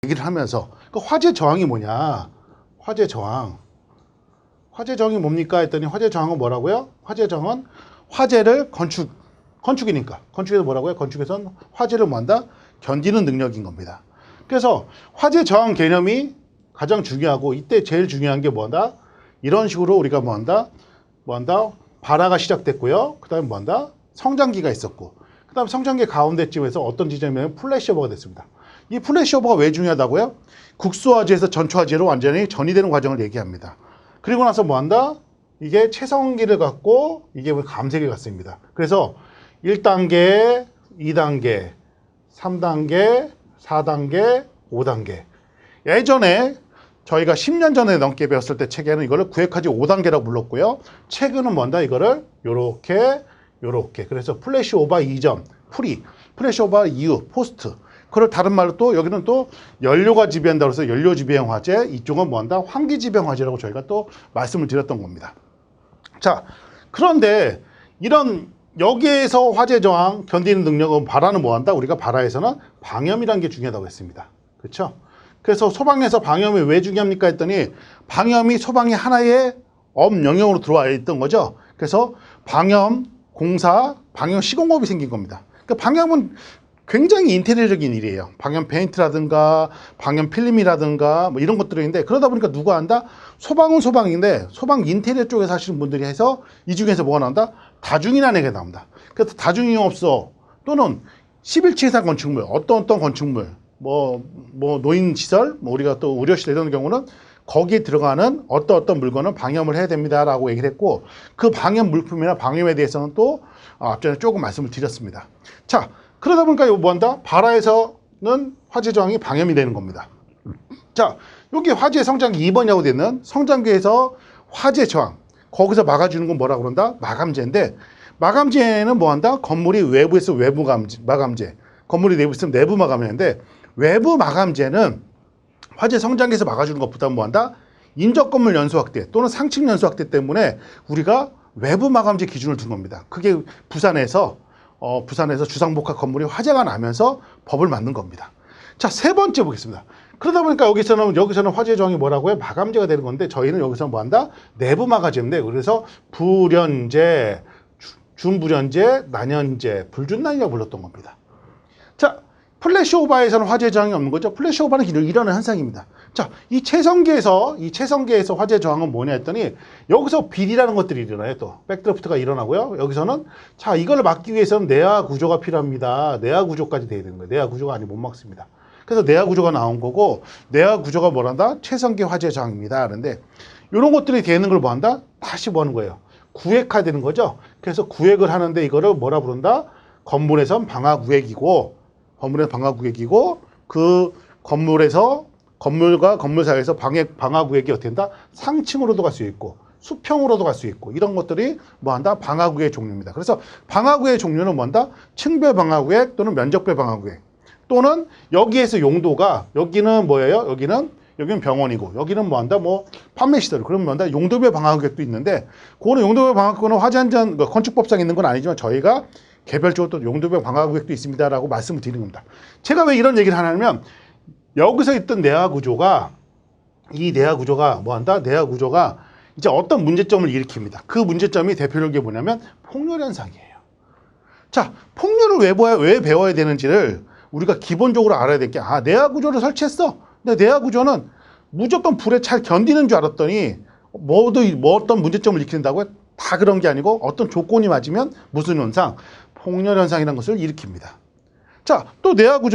얘기를 하면서 그 화재 저항이 뭐냐? 화재 저항. 화재 저항이 뭡니까? 했더니 화재 저항은 뭐라고요? 화재 저항은 화재를 건축이니까. 건축에서 뭐라고요? 건축에서는 화재를 뭐한다? 견디는 능력인 겁니다. 그래서 화재 저항 개념이 가장 중요하고 이때 제일 중요한 게 뭐다? 이런 식으로 우리가 뭐한다? 발화가 시작됐고요. 그 다음에 뭐한다? 성장기가 있었고 그 다음에 성장기 가운데쯤에서 어떤 지점이면 플래시오버가 됐습니다. 이 플래시오버가 왜 중요하다고요? 국수화재에서 전초화재로 완전히 전이되는 과정을 얘기합니다. 그리고 나서 뭐한다? 이게 체성기를 갖고 이게 감색이 갔습니다. 그래서 1단계, 2단계, 3단계, 4단계, 5단계. 예전에 저희가 10년 전에 넘게 배웠을 때 책에는 이거를 구획하지 5단계라고 불렀고요. 최근은 뭔다? 이거를 요렇게 그래서 플래시오버 이전, 플래시오버 이후, 포스트. 그걸 다른 말로 또 여기는 또 연료가 지배한다고 해서 연료 지배형 화재, 이쪽은 뭐한다? 환기 지배형 화재라고 저희가 또 말씀을 드렸던 겁니다. 자, 그런데 이런 여기에서 화재 저항 견디는 능력은 발화는 뭐한다? 우리가 발화에서는 방염이라는 게 중요하다고 했습니다. 그렇죠? 그래서 소방에서 방염이 왜 중요합니까? 했더니 방염이 소방의 하나의 업 영역으로 들어와 있던 거죠. 그래서 방염 공사, 방염 시공업이 생긴 겁니다. 그러니까 방염은 굉장히 인테리어적인 일이에요. 방염 페인트라든가 방염 필름이라든가 뭐 이런 것들이 있는데 그러다 보니까 누가 한다? 소방은 소방인데 소방 인테리어 쪽에서 하시는 분들이 해서 이 중에서 뭐가 나온다? 다중이라는 얘기가 나옵니다. 그래서 다중이용업소 또는 11층 이상 건축물, 어떤 건축물, 뭐 노인시설, 뭐 우리가 또 의료시설 이런 경우는 거기에 들어가는 어떤 물건은 방염을 해야 됩니다라고 얘기를 했고 그 방염 물품이나 방염에 대해서는 또 앞전에 조금 말씀을 드렸습니다. 자, 그러다 보니까 이거 뭐한다? 발화에서는 화재 저항이 방염이 되는 겁니다. 자, 여기 화재 성장기 2번이라고 되는 성장기에서 화재 저항 거기서 막아주는 건 뭐라고 그런다? 마감재인데 마감재는 뭐한다? 건물이 외부에서 외부 마감재 건물이 내부에 있으면 내부 마감재인데 외부 마감재는 화재 성장기에서 막아주는 것보다 뭐한다? 인접 건물 연소 확대 또는 상층 연소 확대 때문에 우리가 외부 마감재 기준을 둔 겁니다. 그게 부산에서 주상복합 건물이 화재가 나면서 법을 만든 겁니다. 자, 세 번째 보겠습니다. 그러다 보니까 여기서는 화재 저항이 뭐라고요? 마감재가 되는 건데 저희는 여기서 뭐한다? 내부 마감재인데 그래서 불연재, 준불연재, 난연재, 불준난이라고 불렀던 겁니다. 자, 플래시오버에서는 화재 저항이 없는 거죠. 플래시오버는 일어나는 현상입니다. 자, 이 체성계에서 화재 저항은 뭐냐 했더니 여기서 비리라는 것들이 일어나요. 또 백드래프트가 일어나고요. 여기서는 자, 이걸 막기 위해서는 내화 구조가 필요합니다. 내화 구조까지 돼야 되는 거예요. 내화 구조가 아니면 못 막습니다. 그래서 내화 구조가 나온 거고 내화 구조가 뭐란다? 체성계 화재 저항입니다. 그런데 이런 것들이 되는 걸 뭐한다? 다시 뭐 하는 거예요? 구획화되는 거죠. 그래서 구획을 하는데 이거를 뭐라 부른다? 건물에선 방화구획이고 그 건물과 건물 사이에서 방화구획이 어떻게 된다? 상층으로도 갈 수 있고 수평으로도 갈 수 있고 이런 것들이 뭐한다? 방화구획 종류입니다. 그래서 방화구획 종류는 뭐한다? 층별 방화구획 또는 면적별 방화구획 또는 여기에서 용도가 여기는 뭐예요? 여기는 병원이고 여기는 뭐한다? 뭐 판매시설 그러면 뭐한다? 용도별 방화구획도 있는데 그거는 용도별 방화구획은 화재 안전 건축법상 있는 건 아니지만 저희가 개별적으로 또 용도별 방화구획도 있습니다라고 말씀을 드리는 겁니다. 제가 왜 이런 얘기를 하냐면 여기서 있던 내화 구조가 뭐한다? 내화 구조가 이제 어떤 문제점을 일으킵니다. 그 문제점이 대표적인 게 뭐냐면 폭렬 현상이에요. 자, 폭렬을 왜 배워야 되는지를 우리가 기본적으로 알아야 될 게 내화 구조를 설치했어. 근데 내화 구조는 무조건 불에 잘 견디는 줄 알았더니 어떤 문제점을 일으킨다고요? 다 그런 게 아니고 어떤 조건이 맞으면 무슨 현상? 폭렬 현상이라는 것을 일으킵니다. 자, 또 내화 구조